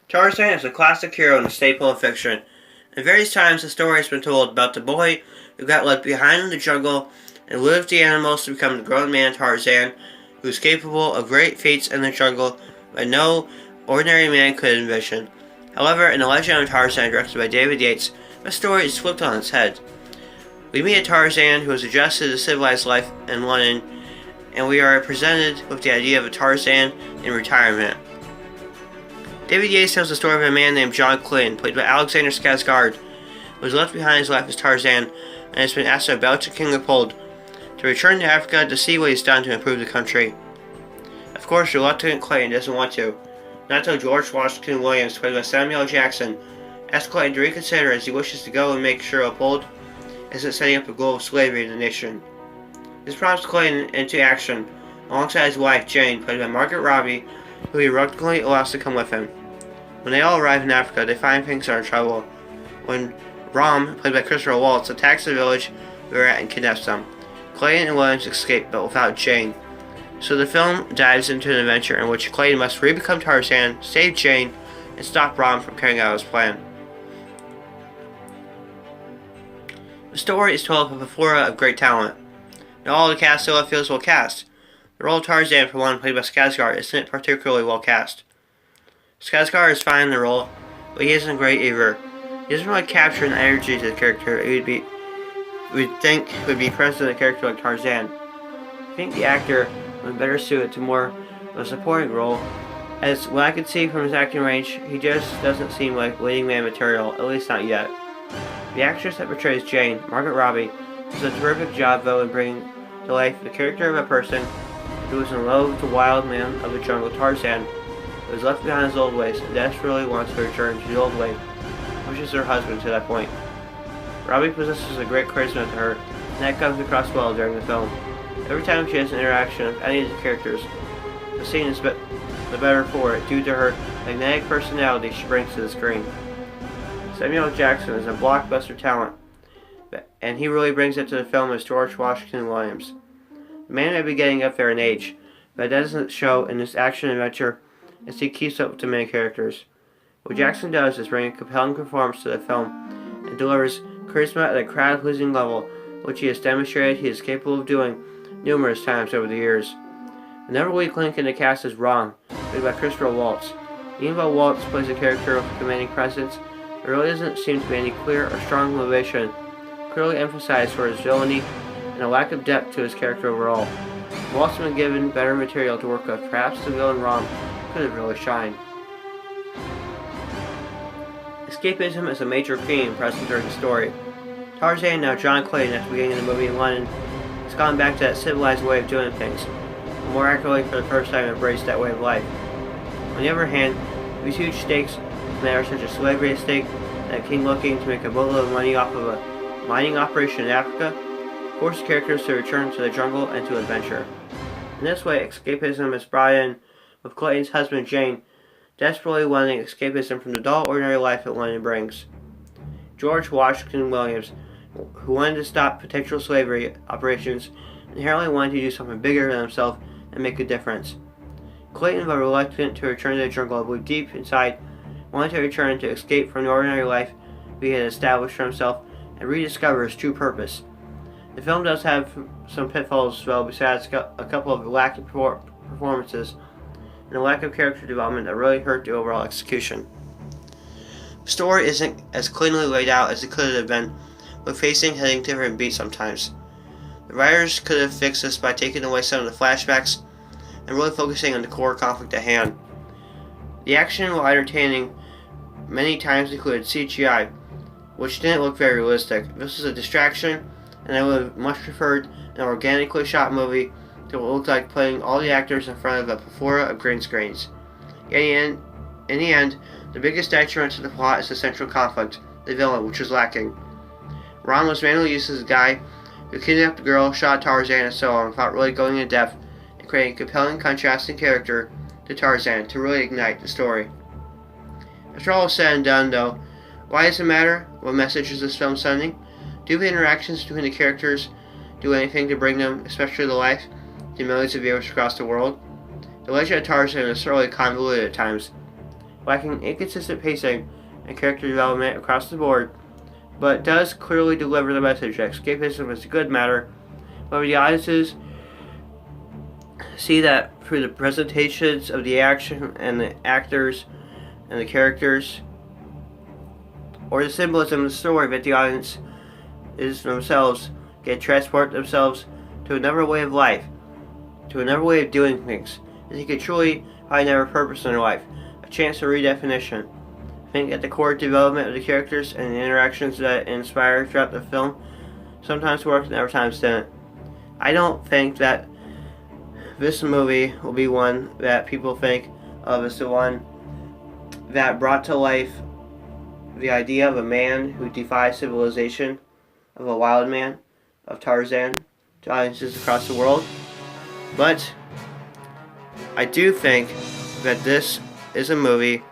Tarzan is a classic hero and a staple of fiction. At various times, the story has been told about the boy who got left behind in the jungle and lived the animals to become the grown man Tarzan, who is capable of great feats in the jungle that no ordinary man could envision. However, in The Legend of Tarzan, directed by David Yates, the story is flipped on its head. We meet a Tarzan who has adjusted to civilized life in London, and we are presented with the idea of a Tarzan in retirement. David Yates tells the story of a man named John Clayton, played by Alexander Skarsgård, who was left behind his life as Tarzan and has been asked by Belgian King Leopold to return to Africa to see what he's done to improve the country. Of course, reluctant Clayton doesn't want to, not until George Washington Williams, played by Samuel L. Jackson, asks Clayton to reconsider as he wishes to go and make sure Leopold isn't setting up a global slavery in the nation. This prompts Clayton into action, alongside his wife Jane, played by Margaret Robbie, who he reluctantly allows to come with him. When they all arrive in Africa, they find things are in trouble when Rom, played by Christopher Waltz, attacks the village they're at and kidnaps them. Clayton and Williams escape, but without Jane. So the film dives into an adventure in which Clayton must re-become Tarzan, save Jane, and stop Rom from carrying out his plan. The story is told with a plethora of great talent. Not all the cast still feels well cast. The role of Tarzan, for one, played by Skarsgård, isn't particularly well cast. Skarsgård is fine in the role, but he isn't great either. He doesn't really capture an energy to the character we'd think would be present in a character like Tarzan. I think the actor would better suited to more of a supporting role, as what I could see from his acting range, he just doesn't seem like leading man material, at least not yet. The actress that portrays Jane, Margaret Robbie, does a terrific job though in bringing to life the character of a person who is in love with the wild man of the jungle Tarzan, who is left behind his old ways and desperately wants to return to the old way, which is her husband to that point. Robbie possesses a great charisma to her, and that comes across well during the film. Every time she has an interaction with any of the characters, the scene is the better for it due to her magnetic personality she brings to the screen. Samuel L. Jackson is a blockbuster talent, and he really brings it to the film as George Washington Williams. The man may be getting up there in age, but it doesn't show in this action adventure as he keeps up with the main characters. What Jackson does is bring a compelling performance to the film and delivers charisma at a crowd-pleasing level, which he has demonstrated he is capable of doing numerous times over the years. Another weak link in the cast is Rom, played by Christopher Waltz. Even though Waltz plays a character with a commanding presence, there really doesn't seem to be any clear or strong motivation clearly emphasized for his villainy and a lack of depth to his character overall. If Waltz had been given better material to work with, perhaps the villain Rom could have really shined. Escapism is a major theme present during the story. Tarzan, now John Clayton at the beginning of the movie in London, has gone back to that civilized way of doing things, and more accurately for the first time embraced that way of life. On the other hand, these huge stakes, matters such as slavery at stake, and a king looking to make a boatload of money off of a mining operation in Africa, force characters to return to the jungle and to adventure. In this way, escapism is brought in, with Clayton's husband Jane desperately wanting escapism from the dull, ordinary life that London brings. George Washington Williams, who wanted to stop potential slavery operations, inherently wanted to do something bigger than himself and make a difference. Clayton, though reluctant to return to the jungle, believed deep inside wanted to return to escape from the ordinary life he had established for himself and rediscover his true purpose. The film does have some pitfalls as well, besides a couple of lacking performances and a lack of character development that really hurt the overall execution. The story isn't as cleanly laid out as it could have been, with pacing hitting different beats sometimes. The writers could have fixed this by taking away some of the flashbacks and really focusing on the core conflict at hand. The action, while entertaining, many times included CGI, which didn't look very realistic. This is a distraction, and I would have much preferred an organically shot movie that would look like putting all the actors in front of a plethora of green screens. In the end, the biggest detriment to the plot is the central conflict, the villain, which was lacking. Ron was mainly used as a guy who kidnapped the girl, shot Tarzan, and so on, without really going in depth and creating a compelling, contrasting character to Tarzan to really ignite the story. After all is said and done, though, why does it matter what message is this film sending? Do the interactions between the characters do anything to bring them, especially to life, to millions of viewers across the world? The Legend of Tarzan is thoroughly convoluted at times. lacking inconsistent pacing and character development across the board, but does clearly deliver the message that escapism is a good matter, whether the audiences see that through the presentations of the action and the actors and the characters, or the symbolism of the story that the audience is themselves can transport themselves to another way of life, to another way of doing things, that they could truly find another purpose in their life, a chance for redefinition. I think at the core development of the characters and the interactions that inspire throughout the film sometimes worked and other times didn't. I don't think that this movie will be one that people think of as the one that brought to life the idea of a man who defies civilization, of a wild man, of Tarzan, to audiences across the world. But I do think that this is a movie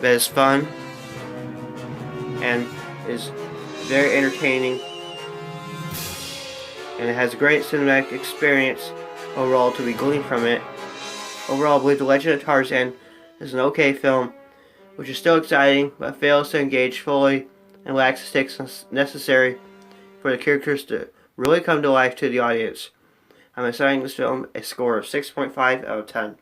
that is fun and is very entertaining, and it has a great cinematic experience overall to be gleaned from it. Overall, I believe The Legend of Tarzan is an okay film, which is still exciting, but fails to engage fully and lacks the stakes necessary for the characters to really come to life to the audience. I'm assigning this film a score of 6.5 out of 10.